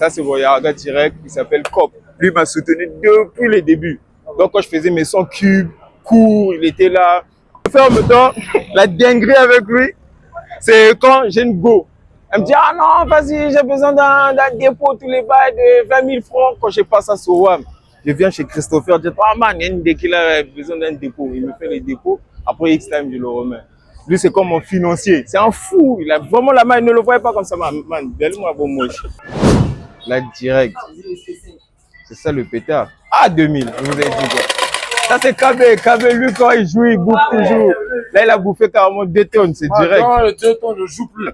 Ça, c'est mon gars direct, il s'appelle Cop. Lui m'a soutenu depuis les débuts. Donc, quand je faisais mes 100 cubes, cours, il était là. Je fais en même temps la dinguerie avec lui, c'est quand j'ai une go. Elle me dit, ah non, vas-y, j'ai besoin d'un dépôt, tous les bails de 20 000 francs. Quand je passe à Sowam, je viens chez Christopher, je dis, ah man, il y a une qui a besoin d'un dépôt. Il me fait les dépôts. Après X-Time, je le remets. Lui, c'est comme mon financier. C'est un fou. Il a vraiment la main, il ne le voyait pas comme ça, man. Donne-moi bon moche. Là, direct. C'est ça le pétard. Ah, 2000, je vous ai dit quoi. Ça, c'est KB. KB, lui, quand il joue, il bouffe toujours. Là, il a bouffé carrément 2 tonnes, c'est direct. Non, le 2 tonnes, je joue plus.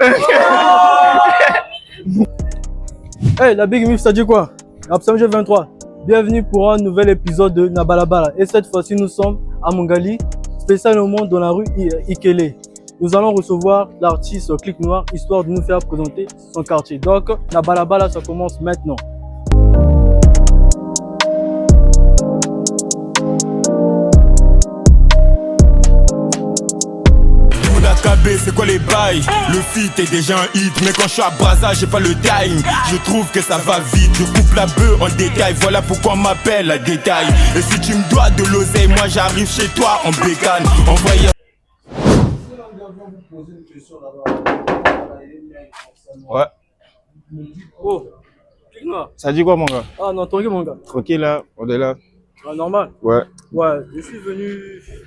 Hey, la Big Mif, ça dit quoi? Absam G23. Bienvenue pour un nouvel épisode de Nabalabala. Et cette fois-ci, nous sommes à Mongali, spécialement dans la rue Ikele. Nous allons recevoir l'artiste Click Noir, histoire de nous faire présenter son quartier. Donc, Nabalabala, ça commence maintenant. C'est quoi les bails? Le feat est déjà un hit, mais quand je suis à Brazza, j'ai pas le time. Je trouve que ça va vite, je coupe la bœuf en détail. Voilà pourquoi on m'appelle à détail. Et si tu me dois de l'oseille, moi j'arrive chez toi en bécane. Envoyé. Ouais. Oh, Click Noir. Ça dit quoi, mon gars? Ah non, tranquille, mon gars. Tranquille, là, on est là. Ah, normal. Ouais. Ouais, je suis venu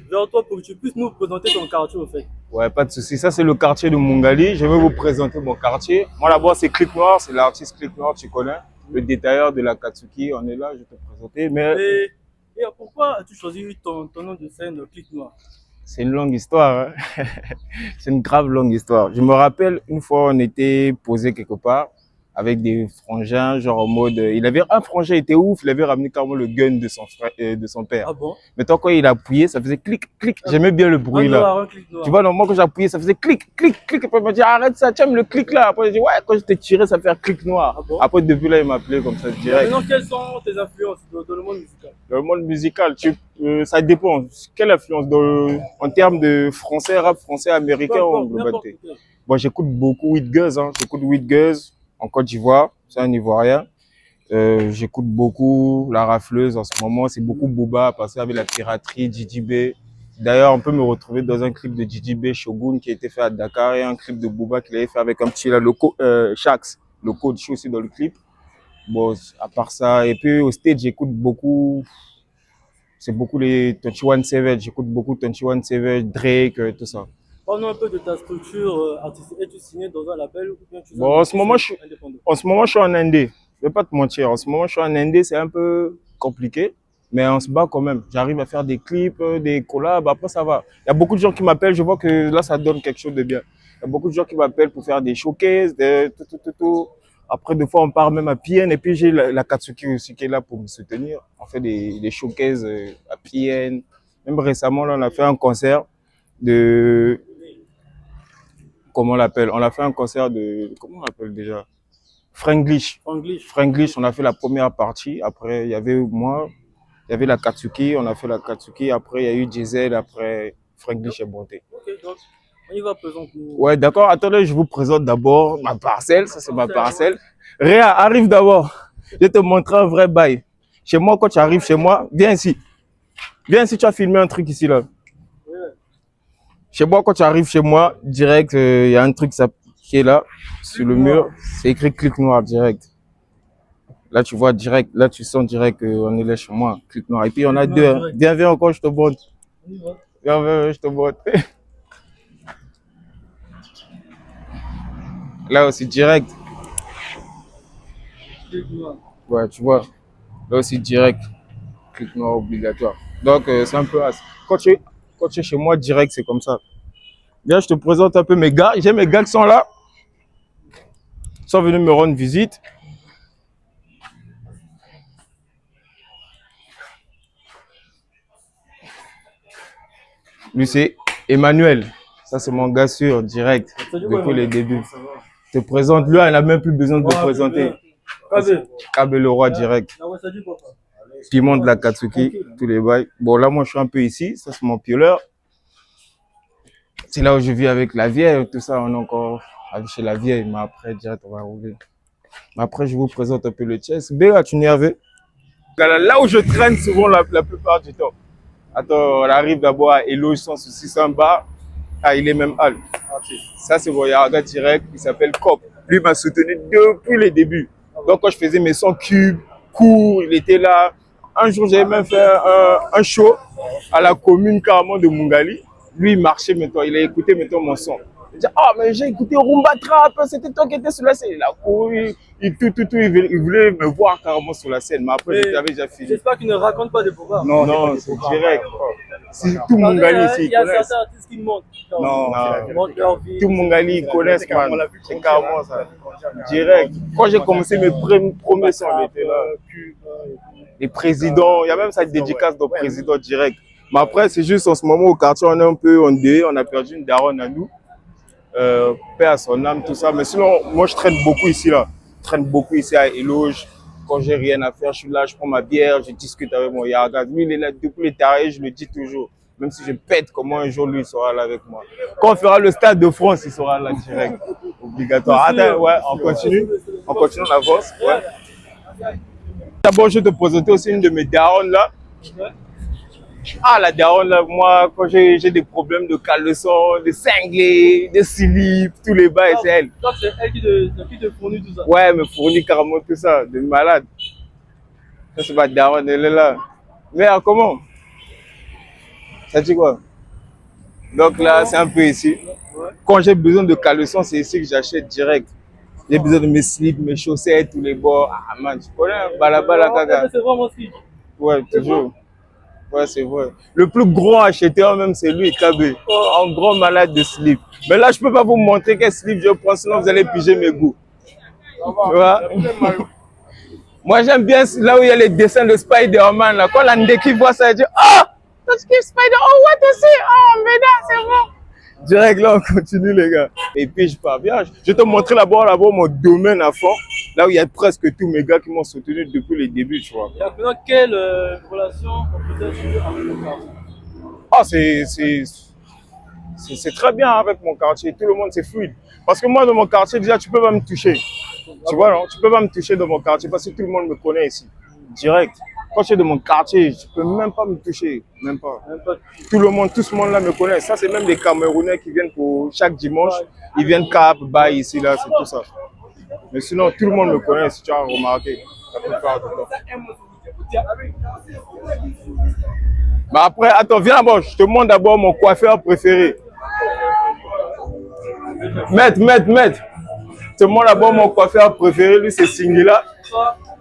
vers toi pour que tu puisses nous présenter ton quartier, au fait. Ouais, pas de souci. Ça, c'est le quartier de Mongali. Je vais vous présenter mon quartier. Moi, d'abord, c'est Click Noir. C'est l'artiste Click Noir, tu connais. Le détailleur de la Katsuki. On est là, je vais te présenter. Mais Et pourquoi as-tu choisi ton nom de scène Click Noir? c'est une longue histoire. Hein. C'est une grave longue histoire. Je me rappelle, une fois, on était posé quelque part avec des frangins, genre en mode... il avait un frangin, il était ouf. Il avait ramené carrément le gun de son frère, de son père. Ah bon? Mais tant quand il a appuyé, ça faisait clic, clic. J'aimais bien le bruit là. Tu vois, normalement, quand j'appuyais, ça faisait clic, clic, clic. Après, il m'a dit, arrête ça, tu aimes le clic là. Après, j'ai dit, ouais, quand je t'ai tiré, ça fait un clic noir. Ah bon? Après, depuis là, il m'a appelé comme ça, direct. Maintenant, quelles sont tes influences dans le monde musical? Dans le monde musical, ça dépend. Quelle influence en termes de français, rap français, américain ou globalité? Bon, j'écoute beaucoup Whitguz, hein. J'écoute Whitguz en Côte d'Ivoire, c'est un Ivoirien. J'écoute beaucoup La Rafleuse en ce moment, c'est beaucoup Booba, passé avec la piraterie, Didi B. D'ailleurs, on peut me retrouver dans un clip de Didi B, Shogun, qui a été fait à Dakar, et un clip de Booba qu'il avait fait avec un petit là, Shax, le coach aussi dans le clip. Bon, à part ça, et puis au stage, j'écoute beaucoup, c'est beaucoup les 21 Savage, j'écoute beaucoup 21 Savage, Drake, tout ça. Parle-nous un peu de ta structure artistique. Es-tu signé dans un label ou bien tu es Bon, en ce moment, indépendant? je suis en indé. Je vais pas te mentir. En ce moment, je suis en indé, c'est un peu compliqué, mais on se bat quand même. J'arrive à faire des clips, des collabs. Après, ça va. Il y a beaucoup de gens qui m'appellent. Je vois que là, ça donne quelque chose de bien. Il y a beaucoup de gens qui m'appellent pour faire des showcases, tout. Après, des fois, on part même à PN. Et puis, j'ai la Katsuki aussi qui est là pour me soutenir. On fait des showcases à PN. Même récemment, là, on a fait un concert de... Comment on l'appelle? On a fait un concert de... Comment on l'appelle déjà? Franglish. Franglish, on a fait la première partie. Après, il y avait moi, il y avait la Katsuki, on a fait la Katsuki. Après, il y a eu Diesel. Après, Franglish est monté. Ok, donc on y va présenter. Ouais, d'accord. Attendez, je vous présente d'abord ma parcelle. Ça, c'est ma parcelle. Réa, arrive d'abord. Je vais te montrer un vrai bail. Chez moi, quand tu arrives chez moi, viens ici. Viens ici, tu as filmé un truc ici, là. Ouais. Chez moi, quand tu arrives chez moi, direct, il y a un truc qui est là, sur le mur. C'est écrit Click Noir, direct. Là, tu vois direct, là, tu sens direct qu'on est là chez moi, Click Noir. Et puis, on a deux. Hein. Viens encore, je te montre. Viens, je te montre. Là aussi, direct. Ouais, tu vois. Là aussi, direct. Click Noir obligatoire. Donc, c'est un peu... Quand tu es chez moi, direct, c'est comme ça. Viens, je te présente un peu mes gars. J'ai mes gars qui sont là. Ils sont venus me rendre visite. Lui, c'est Emmanuel. Ça, c'est mon gars sûr, direct, depuis les débuts. Je te présente. Lui, il n'a même plus besoin de te présenter. KB le roi, direct. Piment de la Katsuki, tous les bails. Bon, là, moi, je suis un peu ici. Ça, c'est mon pioleur. C'est là où je vis avec la vieille, tout ça. On est encore chez la vieille, mais après, direct, on va rouler. Après, je vous présente un peu le chess. Béa, tu es nerveux? Là où je traîne souvent la plupart du temps. Attends, on arrive d'abord à Éloge sans souci, sans bar. Ah, il est même hal. Ça, c'est mon Yaraga direct, il s'appelle Cop. Lui m'a soutenu depuis les débuts. Donc, quand je faisais mes 100 cubes, cours, il était là. Un jour, j'avais même fait un show à la commune carrément de Mungali. Lui, il marchait maintenant, il a écouté maintenant mon son. Il dit, ah, mais j'ai écouté Rumba Trap, c'était toi qui étais sur la scène. Il a couru, il voulait me voir carrément sur la scène. Mais après, j'avais déjà fini. J'espère qu'il ne raconte pas de pouvoir. Non, c'est direct. C'est tout Mungali ici. Il y a certains artistes qui montent. Non, montent leur vie. tout Mungali, ils connaissent, man. C'est carrément ça. Direct. Quand j'ai commencé mes premiers sons, il était là. Les présidents, il y a même sa dédicace de président direct. Mais après, c'est juste en ce moment au quartier, on est un peu endeuillé, on a perdu une daronne à nous. Paix à son âme, tout ça. Mais sinon, moi, je traîne beaucoup ici, là. Je traîne beaucoup ici à Éloge. Quand j'ai rien à faire, je suis là, je prends ma bière, je discute avec mon Yaraga. Lui, il est là depuis les tarés, je le dis toujours. Même si je pète, comment un jour, lui, il sera là avec moi. Quand on fera le Stade de France, il sera là direct. Obligatoire. Attends, ouais, on continue. On continue, on avance. Ouais. D'abord, je vais te présenter aussi une de mes daronnes, là. Ah, la daronne, là, moi, quand j'ai des problèmes de caleçon, de cinglés, de slip, tous les bails, c'est elle. Donc, c'est elle qui te fournit tout ça. Ouais, elle me fournit carrément tout ça, de malade. Ça, c'est ma daronne, elle est là. Mais comment? Ça dit quoi? Donc là, c'est un peu ici. Quand j'ai besoin de caleçon, c'est ici que j'achète direct. J'ai besoin de mes slips, mes chaussettes, tous les bords. Ah, man, tu connais, balabala, caca. C'est vraiment slip. Ouais, toujours. Ouais, c'est vrai. Le plus grand acheteur même, c'est lui, KB. Un grand malade de slip. Mais là, je peux pas vous montrer quel slip je prends, sinon vous allez piger mes goûts. Tu vois? Moi, j'aime bien là où il y a les dessins de Spider-Man. Là. Quand la Ndeki voit ça, elle dit, oh, that's Spider, oh, what is it? Oh, mais là, c'est bon. Direct, là, on continue, les gars. Et puis, je pars bien. Je vais te montrer là-bas mon domaine à fond. Là où il y a presque tous mes gars qui m'ont soutenu depuis les débuts, tu vois. Et maintenant, quelle relation on peut avoir avec le quartier? Ah, c'est très bien avec mon quartier. Tout le monde, c'est fluide. Parce que moi, dans mon quartier, déjà, tu peux pas me toucher. Tu vois, non? Tu peux pas me toucher dans mon quartier parce que tout le monde me connaît ici. Direct. Quand je suis dans mon quartier, tu peux même pas me toucher. Même pas. Tout ce monde là me connaît. Ça, c'est même des Camerounais qui viennent pour chaque dimanche. Ils viennent Cap, Baye, ici, là, c'est tout ça. Mais sinon, tout le monde me connaît, si tu as remarqué. La plupart du temps. Mais après, attends, viens d'abord. Je te montre d'abord mon coiffeur préféré. Maître. Je te montre d'abord mon coiffeur préféré. Lui, c'est Singila.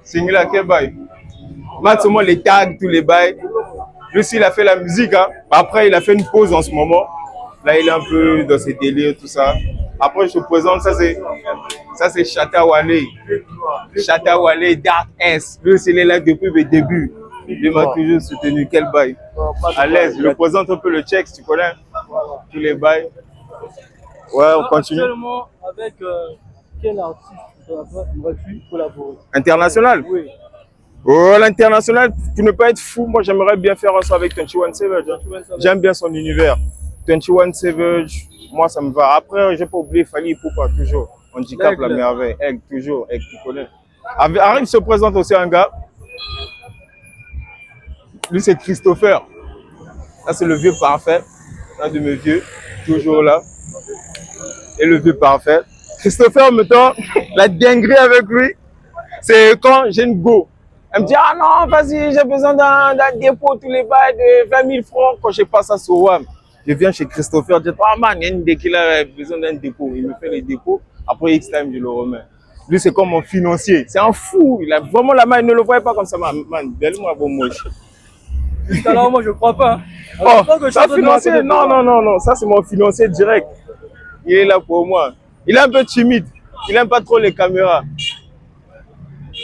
Singila, quel bail? Maître, c'est moi les tags, tous les bails. Lui aussi, il a fait la musique. Hein. Après, il a fait une pause en ce moment. Là, il est un peu dans ses délires, tout ça. Après, je te présente, ça c'est Chata Wale. Chata Wale, Dark S. Lui aussi, il est là depuis le début. Il m'a toujours soutenu. Quel bail? À l'aise. Je le présente un peu le check, tu connais? Tous les bails. Ouais, on continue. Actuellement, avec quel artiste aimerais-tu collaborer? International? Oui. Oh, l'international, pour ne pas être fou, moi j'aimerais bien faire un son avec 21 Savage. J'aime bien son univers. 21 Savage, moi ça me va. Après, j'ai pas oublié Fali Poupa, toujours. Handicap, la merveille. Egg, toujours. Egg, tu connais. Arrive se présente aussi un gars. Lui, c'est Christopher. Ça, c'est le vieux parfait. Un de mes vieux, toujours là. Et le vieux parfait. Christopher, maintenant, la dinguerie avec lui, c'est quand j'ai une go. Elle me dit, ah non, vas-y, j'ai besoin d'un dépôt, tous les bails de 20 000 francs. Quand je passe à Souam, je viens chez Christopher, je dis, ah man, il y a une qui a besoin d'un dépôt. Il me fait les dépôts. Après X-Time, je le remets. Lui, c'est comme mon financier. C'est un fou. Il a vraiment la main. Il ne le voyait pas comme ça, man. Belle-moi, bon moche. Jusqu'à là, moi, je crois pas. Oh, ça, financier, non. Ça, c'est mon financier direct. Il est là pour moi. Il est un peu timide. Il n'aime pas trop les caméras.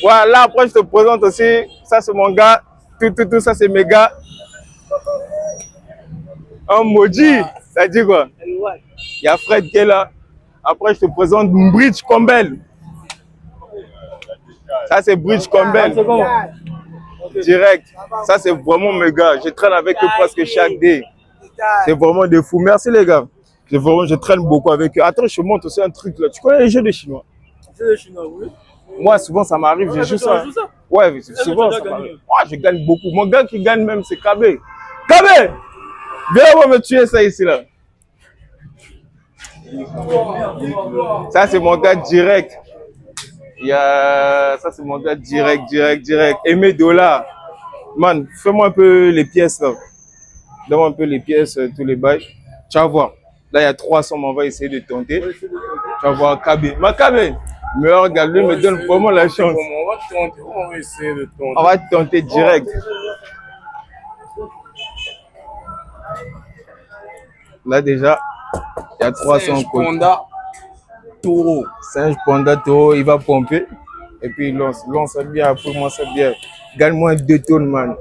Voilà, après, je te présente aussi. Ça, c'est mon gars. Tout, ça, c'est mes gars. Un maudit. Ça dit quoi? Il y a Fred qui est là. Après, je te présente Bridge Campbell. Ça, c'est Bridge Campbell. Direct. Ça, c'est vraiment mes gars. Je traîne avec eux presque chaque day. C'est vraiment des fous. Merci, les gars. Je traîne beaucoup avec eux. Attends, je te montre aussi un truc là. Tu connais les jeux de chinois? Les jeux de chinois, oui. Moi, souvent, ça m'arrive, je joue ça. Ouais, souvent, ça m'arrive. Moi, je gagne beaucoup. Mon gars qui gagne même, c'est KB. KB! Viens, on va me tuer ça ici, là. Ça, c'est mon gars direct. Ça, c'est mon gars direct. Aimé Dollar. Man, fais-moi un peu les pièces, là. Donne-moi un peu les pièces, tous les bails. Tu vas voir. Là, il y a 300, on va essayer de tenter. Tu vas voir KB. Ma KB! Mais regarde, lui me donne vraiment la chance. On va tenter, on va essayer de tenter. On va tenter direct. Là déjà, il y a 300 coups. Panda Taureau. Singe Panda Taureau, il va pomper. Et puis il lance. Lance bien, pour moi c'est bien. Gagne-moi 2 tonnes, man.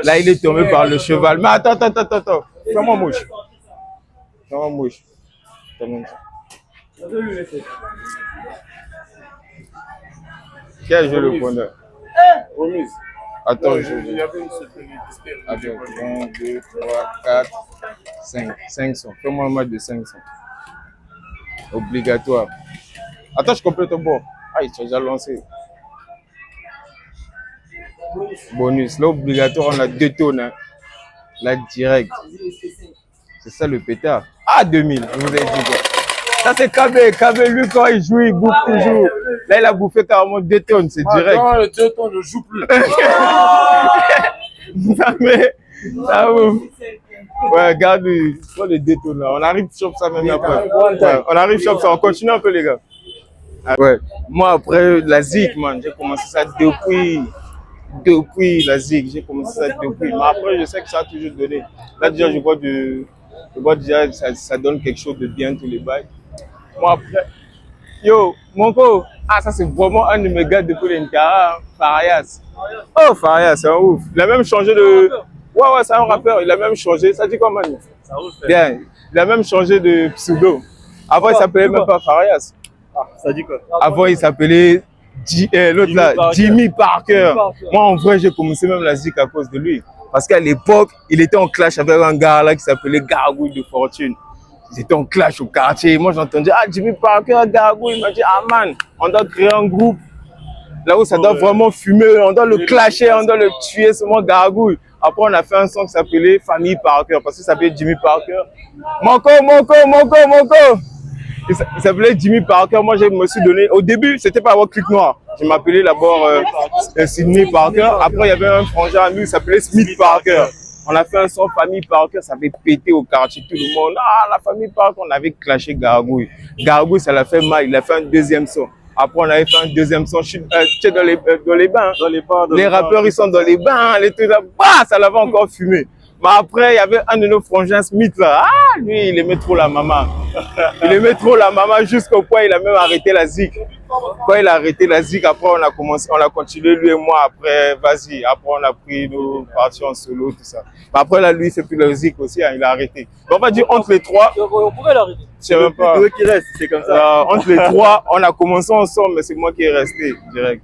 Là, il est tombé par le cheval. Mais attends. Fais-moi mouche. Fais-moi mouche. Quel jeu le Panda? Remise. Attends, Il y avait une certaine Attends, 1, 2, 3, 4, 5. 500. Fais-moi un match de 500. Obligatoire. Attends, je complète au bord. Ah, tu as déjà lancé. Bonus. Là, obligatoire, on a 2 tonnes. Hein. Là, direct. C'est ça le pétard. Ah, 2000. Je vous ai dit quoi. Ça, c'est KB. KB, lui, quand il joue, il bouffe toujours. Là, il a bouffé carrément 2 tonnes. C'est direct. Non, le 2 tonnes, je ne joue plus. Ça, mais. Ça ouf. Ouais, regarde, prends les 2 tonnes là. On arrive sur ça même après. Ouais, on arrive sur ça. On continue un peu, les gars. Ouais. Moi, après la ZIC, man, j'ai commencé ça depuis la ZIC. J'ai commencé ça depuis. Mais après, je sais que ça a toujours donné. Là, déjà, je vois déjà ça donne quelque chose de bien, tous les bails. Moi, après, yo, mon co, ça c'est vraiment un de mes gars depuis l'Inkara, Farias. Oh, Farias, c'est un ouf. Il a même changé de. Ouais, c'est un rappeur. Il a même changé. Ça dit quoi, man? Bien. Il a même changé de pseudo. Avant, il s'appelait même pas Farias. Ça dit quoi? Avant, il s'appelait l'autre là, Jimmy Parker. Moi, en vrai, j'ai commencé même la zik à cause de lui. Parce qu'à l'époque, il était en clash avec un gars là qui s'appelait Gargouille de Fortune. Ils étaient en clash au quartier. Moi, j'entendais, Jimmy Parker, Gargouille. Il m'a dit, man, on doit créer un groupe. Là où ça doit vraiment fumer, on doit le clasher, on doit le tuer, c'est moi Gargouille. Après, on a fait un son qui s'appelait Famille Parker, parce qu'il s'appelait Jimmy Parker. Monko. Il s'appelait Jimmy Parker. Moi, je me suis donné. Au début, c'était pas avoir Clic Noir. Je m'appelais d'abord Sidney Parker. Après, il y avait un frangin à lui, il s'appelait Smith Parker. On a fait un son Famille Parker, ça avait pété au quartier, tout le monde. La famille Parker, on avait clashé Gargouille. Gargouille, ça l'a fait mal, il a fait un deuxième son. Après, on avait fait un deuxième son. Tu es dans les bains. Les rappeurs, ils sont dans les bains, les trucs là. Ça l'avait encore fumé. Mais après, il y avait un de nos frangins, Smith, là. Lui, il aimait trop la maman. Il aimait trop la maman jusqu'au point, il a même arrêté la zik. Quand il a arrêté la zik, après, on a continué, lui et moi. Après, vas-y. Après, on a pris nos parties en solo, tout ça. Mais après, là, lui, il fait plus la zik aussi, hein, il a arrêté. Donc, on va dire entre les trois. Pourquoi il a arrêté? Je sais même pas. C'est eux qui restent, c'est comme ça. Entre les trois, on a commencé ensemble, mais c'est moi qui est resté direct.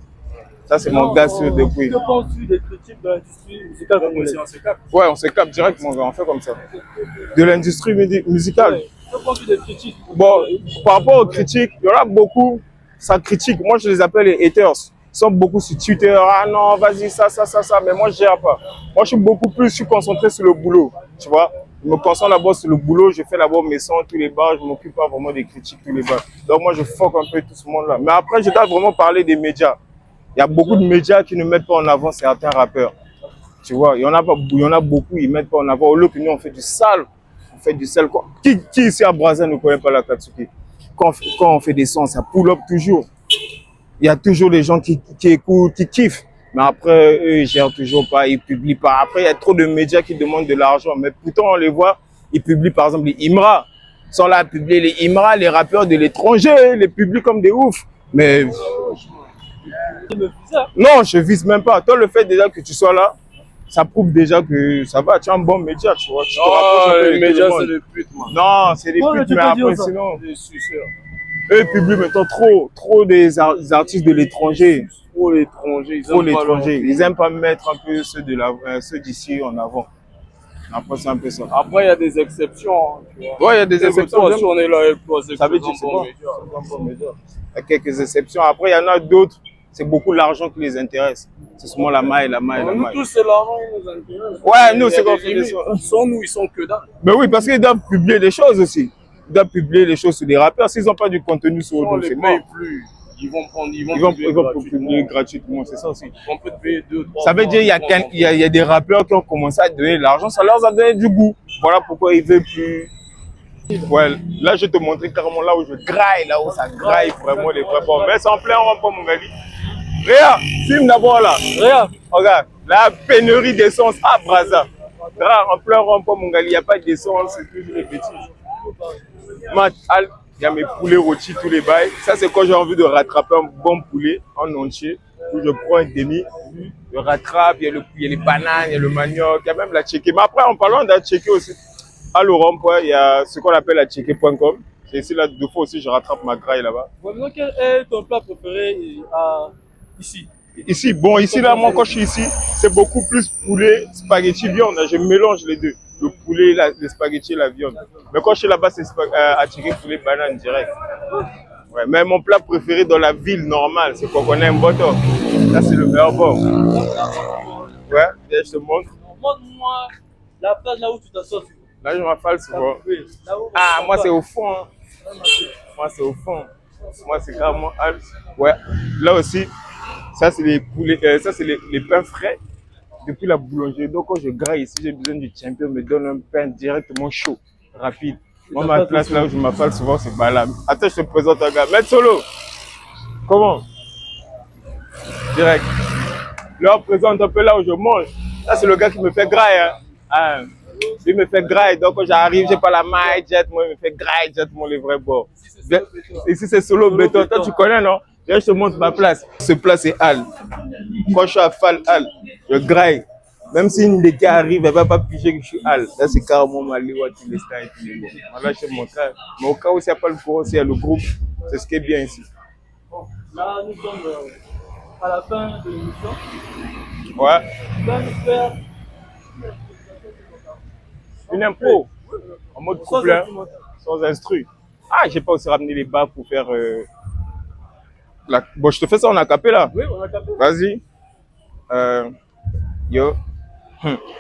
Ça, c'est mon gars sûr depuis. Que penses-tu des critiques de l'industrie musicale congolaise? Ouais, on se capte direct, mon gars, on fait comme ça. De l'industrie musicale. Que penses-tu des critiques? Bon, par rapport aux critiques, il y en a beaucoup, ça critique. Moi, je les appelle les haters. Ils sont beaucoup sur Twitter. Ah non, vas-y, ça. Mais moi, je gère pas. Moi, je suis concentré sur le boulot. Tu vois? Je me concentre d'abord sur le boulot. Je fais d'abord mes sons, tous les bars. Je ne m'occupe pas vraiment des critiques, tous les bars. Donc, moi, je fuck un peu tout ce monde-là. Mais après, je dois vraiment parler des médias. Il y a beaucoup de médias qui ne mettent pas en avant certains rappeurs. Tu vois, il y en a beaucoup, ils ne mettent pas en avant. Au lieu que nous, on fait du sale. On fait du sale. Qui ici à Brazza ne connaît pas la Katsuki? Quand on fait des sons, ça pull up toujours. Il y a toujours des gens qui écoutent, qui kiffent. Mais après, eux, ils gèrent toujours pas, ils publient pas. Après, il y a trop de médias qui demandent de l'argent. Mais pourtant, on les voit, ils publient par exemple les Imra. Ils sont là à publier les Imra, les rappeurs de l'étranger, ils les publient comme des oufs. Mais non, je vise même pas. Toi, le fait déjà que tu sois là, ça prouve déjà que ça va. Tu es un bon média, tu vois. Les médias, c'est des putes, man. Non, c'est des putes, mais après, sinon, Des suceurs. eux publient maintenant trop des artistes de l'étranger. Trop l'étranger. Ils aiment pas mettre un peu ceux d'ici en avant. Après, c'est un peu ça. Après, il y a des exceptions. Hein, tu vois. Ouais, il y a des exceptions. Toi, si on est là avec toi, c'est que Ça veut c'est dire un c'est bon bon. média. Il y a quelques exceptions. Après, il y en a d'autres. C'est beaucoup l'argent qui les intéresse. C'est souvent la maille, la maille, la Nous maille. tous, c'est l'argent qui nous intéresse. Ouais, nous, Il y a c'est qu'on des fait des limites. choses. Sans nous, ils sont que dalle. Mais oui, parce qu'ils doivent publier des choses aussi. Ils doivent publier des choses sur des rappeurs. S'ils n'ont pas du contenu sur Si on eux, les c'est paye mort. plus, ils vont Publier gratuitement, c'est ça aussi. On peut te payer 2-3. Ça veut dire qu'il y a des rappeurs qui ont commencé à donner de l'argent, ça leur a donné du goût. Voilà pourquoi ils ne veulent plus. Ouais, là, je vais te montrer carrément là où je graille, là où ça graille vraiment les vrais bons. Mais c'est en plein rond-point, mon gars. Regarde, filme d'abord là. Regarde, la pénurie d'essence à Brazza. En plein rond-point, mon gars, il n'y a pas d'essence, c'est toujours des bêtises. Il y a mes poulets rôtis, tous les bails. Ça, c'est quand j'ai envie de rattraper un bon poulet en entier. Où je prends un demi, je rattrape, il y a les bananes, il y a le manioc, il y a même la tchéké. Mais après, en parlant de la tchéké aussi, à l'Europe, il y a ce qu'on appelle la tchéké.com. C'est ici, là, 2 fois aussi, je rattrape ma graille là-bas. Maintenant, quel est ton plat préféré ici? Ici, bon, ici, là, moi, quand je suis ici, c'est beaucoup plus poulet, spaghetti, viande. Je mélange les deux. Le poulet, les spaghettis et la viande. Mais quand je suis là-bas, c'est à tirer poulet, banane direct. Ouais, mais mon plat préféré dans la ville normale, c'est qu'on connaît un boto. Ça, c'est le meilleur bord. Ouais, viens, je te montre. Montre-moi la place là où tu t'assois. Là, je m'affale souvent. Oui, là où Ah, moi, c'est au fond. Hein. Moi, c'est au fond. Moi, c'est carrément alt. Ouais, là aussi, ça, c'est les poulets, ça, c'est les pains frais depuis la boulangerie. Donc, quand je graille ici, j'ai besoin du champion, me donne un pain directement chaud, rapide. Moi, ma place là où je m'affale souvent, c'est là. Attends, je te présente un gars. Maître Solo. Comment? Direct. Là, on présente un peu là où je mange. Ça, c'est le gars qui me fait graille. Hein. Ah, il me fait graille. Donc, quand j'arrive, j'ai pas la maille, jet, moi, il me fait graille, jet, mon les vrais bords. Ici, c'est solo béton. Toi, tu connais, non? Là, je te montre ma place. Ce plat, c'est Al. Quand je suis à Fal, Al, je graille. Même si une des cas arrive, elle ne va pas piger que je suis Al. Là, c'est carrément ma liwa, tous les stars et tous les mots. Là, je te montre. Mais au cas où il n'y a pas le courant, s'il y a le groupe, c'est ce qui est bien ici. Là, nous sommes à la fin de l'émission. Ouais. Tu vas nous faire une impro. En mode couplet, sans instru. Ah, j'ai pas aussi ramené les bas pour faire. Bon, je te fais ça en acapella. Oui, on a capé. Vas-y. Yo.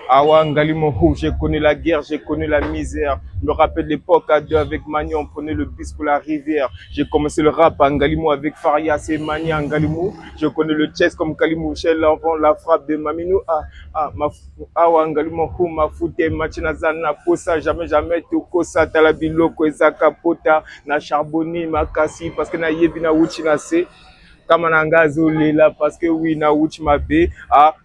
Awa Ngalimoho, j'ai connu la guerre, j'ai connu la misère. Je me rappelle l'époque à 2 avec Mani, on prenait le bus pour la rivière. J'ai commencé le rap à Ngalimo avec Faria, c'est Mani à Ngalimo. Je connais le chess comme Kalimou, chez l'enfant, la frappe de Maminou. Awa Ngalimoho, ma foute, machinazana, posa, jamais, tu kosa, talabilo, koezaka, pota, na charboni, makasi, parce que na yebi na uchinase. Kamanangazo lela parce que oui na uchi mabe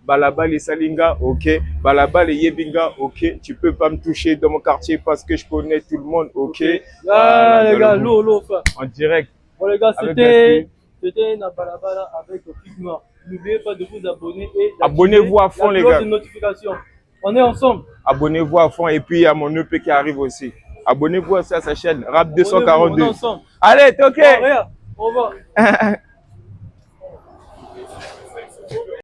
balaba les salinga ok balaba les yebinga ok tu peux pas me toucher dans mon quartier parce que je connais tout le monde ok Ah les gars l'eau en direct. Bon les gars c'était na balabala avec le clic noir. N'oubliez pas de vous abonner et abonnez-vous à fond les gars. De notification. On est ensemble. Abonnez-vous à fond et puis il y a mon EP qui arrive aussi. Abonnez-vous à sa chaîne Rap 242. On est ensemble. Allez, ok. Bon, regarde, au revoir.